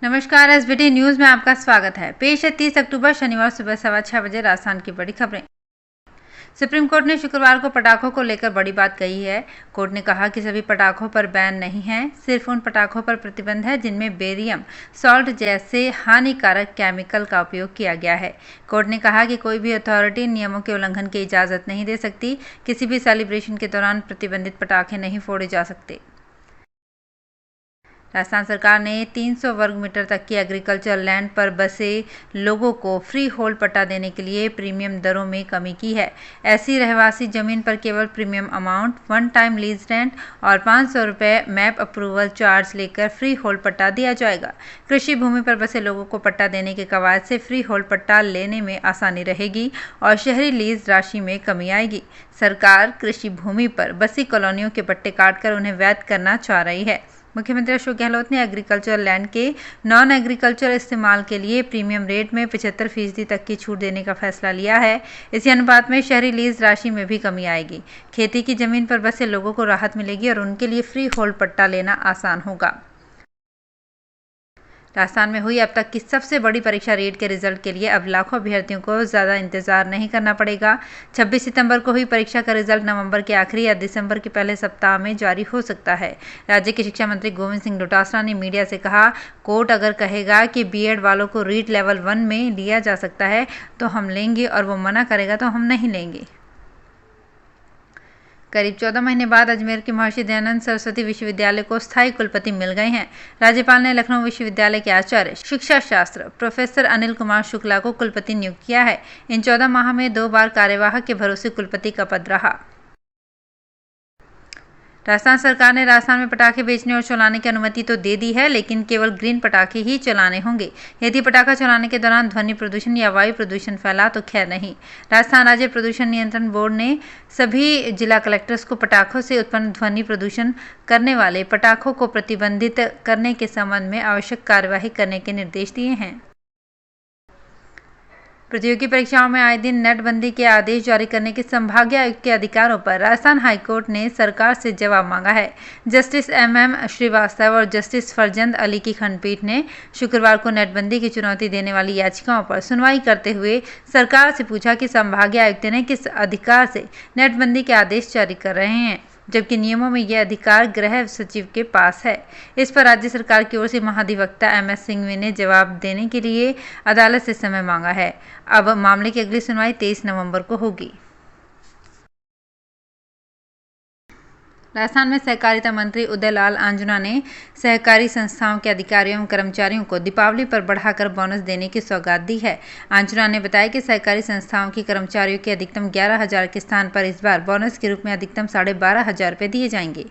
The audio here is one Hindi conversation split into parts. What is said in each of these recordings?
नमस्कार, एसबीटी न्यूज में आपका स्वागत है। पेश है 30 अक्टूबर शनिवार सुबह 6:15 बजे राजस्थान की बड़ी खबरें। सुप्रीम कोर्ट ने शुक्रवार को पटाखों को लेकर बड़ी बात कही है। कोर्ट ने कहा कि सभी पटाखों पर बैन नहीं है, सिर्फ उन पटाखों पर प्रतिबंध है जिनमें बेरियम सॉल्ट जैसे हानिकारक केमिकल का उपयोग किया गया है। कोर्ट ने कहा कि कोई भी अथॉरिटी नियमों के उल्लंघन की इजाजत नहीं दे सकती। किसी भी सेलिब्रेशन के दौरान प्रतिबंधित पटाखे नहीं फोड़े जा सकते। राजस्थान सरकार ने 300 वर्ग मीटर तक की एग्रीकल्चर लैंड पर बसे लोगों को फ्री होल्ड पट्टा देने के लिए प्रीमियम दरों में कमी की है। ऐसी रहवासी जमीन पर केवल premium amount, one time lease rent और 500 रुपये मैप अप्रूवल चार्ज लेकर फ्री होल्ड पट्टा दिया जाएगा। कृषि भूमि पर बसे लोगों को पट्टा देने के कवायद से फ्री होल्ड पट्टा लेने में आसानी रहेगी और शहरी लीज राशि में कमी आएगी। सरकार कृषि भूमि पर बसी कॉलोनियों के पट्टे काटकर उन्हें वैध करना चाह रही है। मुख्यमंत्री अशोक गहलोत ने एग्रीकल्चर लैंड के नॉन एग्रीकल्चर इस्तेमाल के लिए प्रीमियम रेट में 75% तक की छूट देने का फैसला लिया है। इसी अनुपात में शहरी लीज राशि में भी कमी आएगी। खेती की जमीन पर बसे लोगों को राहत मिलेगी और उनके लिए फ्री होल्ड पट्टा लेना आसान होगा। राजस्थान में हुई अब तक की सबसे बड़ी परीक्षा रीट के रिजल्ट के लिए अब लाखों अभ्यर्थियों को ज़्यादा इंतजार नहीं करना पड़ेगा। 26 सितंबर को हुई परीक्षा का रिजल्ट नवंबर के आखिरी या दिसंबर के पहले सप्ताह में जारी हो सकता है। राज्य के शिक्षा मंत्री गोविंद सिंह डोटासरा ने मीडिया से कहा, कोर्ट अगर कहेगा कि बीएड वालों को रीट लेवल 1 में लिया जा सकता है तो हम लेंगे और वो मना करेगा तो हम नहीं लेंगे। करीब 14 महीने बाद अजमेर के महर्षि दयानंद सरस्वती विश्वविद्यालय को स्थायी कुलपति मिल गए हैं। राज्यपाल ने लखनऊ विश्वविद्यालय के आचार्य शिक्षा शास्त्र प्रोफेसर अनिल कुमार शुक्ला को कुलपति नियुक्त किया है। इन 14 माह में 2 बार कार्यवाहक के भरोसे कुलपति का पद रहा। राजस्थान सरकार ने राजस्थान में पटाखे बेचने और चलाने की अनुमति तो दे दी है, लेकिन केवल ग्रीन पटाखे ही चलाने होंगे। यदि पटाखा चलाने के दौरान ध्वनि प्रदूषण या वायु प्रदूषण फैला तो खैर नहीं। राजस्थान राज्य प्रदूषण नियंत्रण बोर्ड ने सभी जिला कलेक्टर्स को पटाखों से उत्पन्न ध्वनि प्रदूषण करने वाले पटाखों को प्रतिबंधित करने के संबंध में आवश्यक कार्यवाही करने के निर्देश दिए हैं। प्रतियोगी परीक्षाओं में आए दिन नेटबंदी के आदेश जारी करने के संभागीय आयुक्त के अधिकारों पर राजस्थान हाईकोर्ट ने सरकार से जवाब मांगा है। जस्टिस एम श्रीवास्तव और जस्टिस फरजंद अली की खंडपीठ ने शुक्रवार को नेटबंदी की चुनौती देने वाली याचिकाओं पर सुनवाई करते हुए सरकार से पूछा कि संभागीय आयुक्त ने किस अधिकार से नेटबंदी के आदेश जारी कर रहे हैं, जबकि नियमों में यह अधिकार गृह सचिव के पास है। इस पर राज्य सरकार की ओर से महाधिवक्ता MS सिंघवी ने जवाब देने के लिए अदालत से समय मांगा है। अब मामले की अगली सुनवाई 23 नवंबर को होगी। राजस्थान में सहकारिता मंत्री उदयलाल आंजना ने सहकारी संस्थाओं के अधिकारियों एवं कर्मचारियों को दीपावली पर बढ़ाकर बोनस देने की सौगात दी है। आंजना ने बताया कि सहकारी संस्थाओं के कर्मचारियों के अधिकतम 11,000 के स्थान पर इस बार बोनस के रूप में अधिकतम 12,500 रुपये दिए जाएंगे।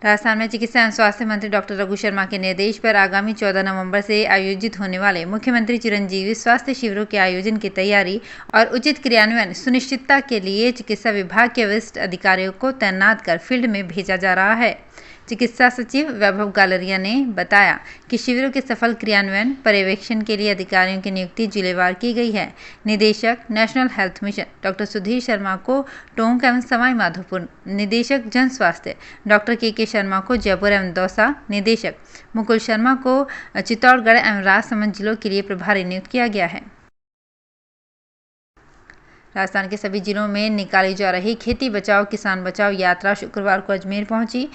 राजस्थान में चिकित्सा एवं स्वास्थ्य मंत्री डॉक्टर रघु शर्मा के निर्देश पर आगामी 14 नवंबर से आयोजित होने वाले मुख्यमंत्री चिरंजीवी स्वास्थ्य शिविरों के आयोजन की तैयारी और उचित क्रियान्वयन सुनिश्चितता के लिए चिकित्सा विभाग के वरिष्ठ अधिकारियों को तैनात कर फील्ड में भेजा जा रहा है। चिकित्सा सचिव वैभव गालरिया ने बताया कि शिविरों के सफल क्रियान्वयन पर्यवेक्षण के लिए अधिकारियों की नियुक्ति जिलेवार की गई है। निदेशक national health mission doctor Sudhir Sharma को टोंक एवं सवाई माधोपुर, निदेशक जन स्वास्थ्य डॉक्टर के शर्मा को जयपुर एवं दौसा, निदेशक मुकुल शर्मा को चित्तौड़गढ़ एवं राजसमंद जिलों के लिए प्रभारी नियुक्त किया गया है। राजस्थान के सभी जिलों में निकाली जा रही खेती बचाओ किसान बचाओ यात्रा शुक्रवार को अजमेर पहुंची।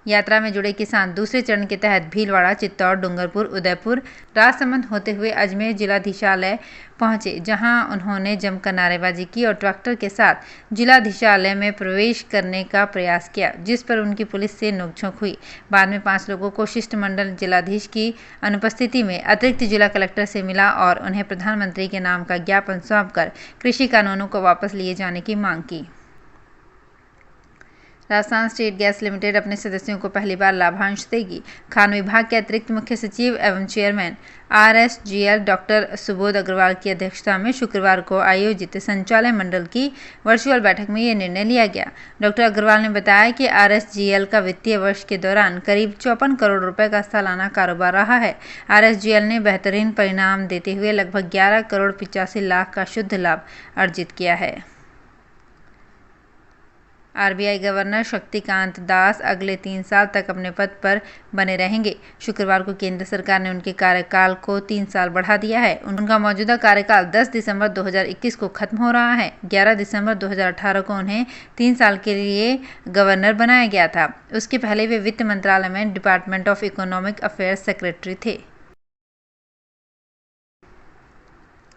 यात्रा में जुड़े किसान दूसरे चरण के तहत भीलवाड़ा, चित्तौड़, डूंगरपुर, उदयपुर, राजसमंद होते हुए अजमेर जिलाधीशालय पहुंचे, जहां उन्होंने जमकर नारेबाजी की और ट्रैक्टर के साथ जिलाधीशालय में प्रवेश करने का प्रयास किया, जिस पर उनकी पुलिस से नोकझोंक हुई। बाद में 5 लोगों को शिष्टमंडल जिलाधीश की अनुपस्थिति में अतिरिक्त जिला कलेक्टर से मिला और उन्हें प्रधानमंत्री के नाम का ज्ञापन सौंपकर कृषि कानूनों को वापस लिए जाने की मांग की। राजस्थान स्टेट गैस लिमिटेड अपने सदस्यों को पहली बार लाभांश देगी। खान विभाग के अतिरिक्त मुख्य सचिव एवं chairman RSGL doctor Subodh Agarwal की अध्यक्षता में शुक्रवार को आयोजित संचालय मंडल की वर्चुअल बैठक में यह निर्णय लिया गया। डॉक्टर अग्रवाल ने बताया कि RSGL का वित्तीय वर्ष के दौरान करीब 54 करोड़ रुपए का सालाना कारोबार रहा है। RSGL ने बेहतरीन परिणाम देते हुए लगभग 11 करोड़ 85 लाख का शुद्ध लाभ अर्जित किया है। आरबीआई गवर्नर शक्तिकांत दास अगले 3 साल तक अपने पद पर बने रहेंगे। शुक्रवार को केंद्र सरकार ने उनके कार्यकाल को 3 साल बढ़ा दिया है। उनका मौजूदा कार्यकाल 10 दिसंबर 2021 को खत्म हो रहा है। 11 दिसंबर 2018 को उन्हें 3 साल के लिए गवर्नर बनाया गया था। उसके पहले वे वित्त मंत्रालय में department of economic affairs secretary थे।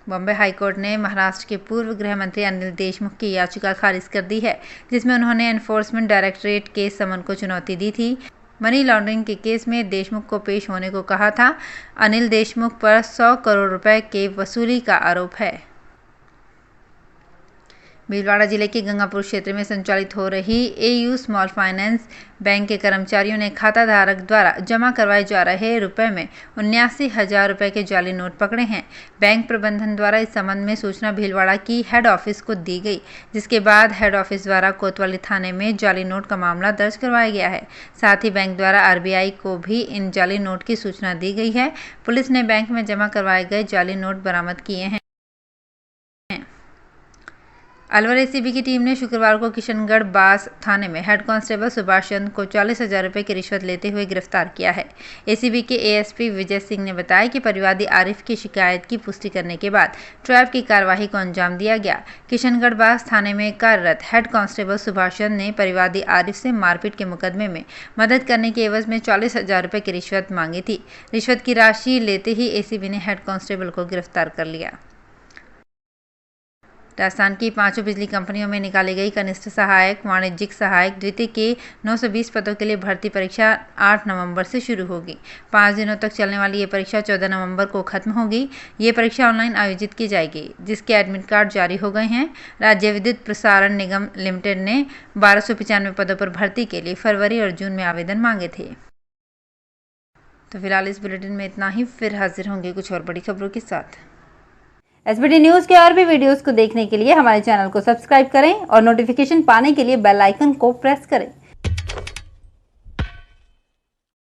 बॉम्बे हाईकोर्ट ने महाराष्ट्र के पूर्व गृह मंत्री अनिल देशमुख की याचिका खारिज कर दी है, जिसमें उन्होंने एनफोर्समेंट डायरेक्टरेट के समन को चुनौती दी थी। मनी लॉन्ड्रिंग के केस में देशमुख को पेश होने को कहा था। अनिल देशमुख पर 100 करोड़ रुपए के वसूली का आरोप है। भीलवाड़ा जिले के गंगापुर क्षेत्र में संचालित हो रही एयू स्मॉल फाइनेंस बैंक के कर्मचारियों ने खाताधारक द्वारा जमा करवाए जा रहे रुपए में 79,000 रुपए के जाली नोट पकड़े हैं। बैंक प्रबंधन द्वारा इस संबंध में सूचना भीलवाड़ा की हेड ऑफिस को दी गई, जिसके बाद हेड ऑफिस द्वारा कोतवाली थाने में जाली नोट का मामला दर्ज करवाया गया है। साथ ही बैंक द्वारा आरबीआई को भी इन जाली नोट की सूचना दी गई है। पुलिस ने बैंक में जमा करवाए गए जाली नोट बरामद किए हैं। अलवर एसीबी की टीम ने शुक्रवार को किशनगढ़ बास थाने में हेड कांस्टेबल सुभाष चंद्र को 40,000 रुपये की रिश्वत लेते हुए गिरफ्तार किया है। एसीबी के एएसपी विजय सिंह ने बताया कि परिवादी आरिफ की शिकायत की पुष्टि करने के बाद ट्रैप की कार्रवाई को अंजाम दिया गया। किशनगढ़ बास थाने में कार्यरत हेड कांस्टेबल सुभाष चंद्र ने परिवादी आरिफ से मारपीट के मुकदमे में मदद करने के एवज में 40,000 रुपये की रिश्वत मांगी थी। रिश्वत की राशि लेते ही एसीबी ने हेड कांस्टेबल को गिरफ्तार कर लिया। राजस्थान की 5 बिजली कंपनियों में निकाली गई कनिष्ठ सहायक, वाणिज्यिक सहायक द्वितीय के 920 पदों के लिए भर्ती परीक्षा 8 नवंबर से शुरू होगी। 5 दिनों तक चलने वाली ये परीक्षा 14 नवंबर को खत्म होगी। ये परीक्षा ऑनलाइन आयोजित की जाएगी, जिसके एडमिट कार्ड जारी हो गए हैं। राज्य विद्युत प्रसारण निगम लिमिटेड ने 1295 पदों पर भर्ती के लिए फरवरी और जून में आवेदन मांगे थे। तो फिलहाल इस बुलेटिन में इतना ही। फिर हाजिर होंगे कुछ और बड़ी खबरों के साथ। एसबीटी न्यूज़ के और भी वीडियोस को देखने के लिए हमारे चैनल को सब्सक्राइब करें और नोटिफिकेशन पाने के लिए बेल आइकन को प्रेस करें।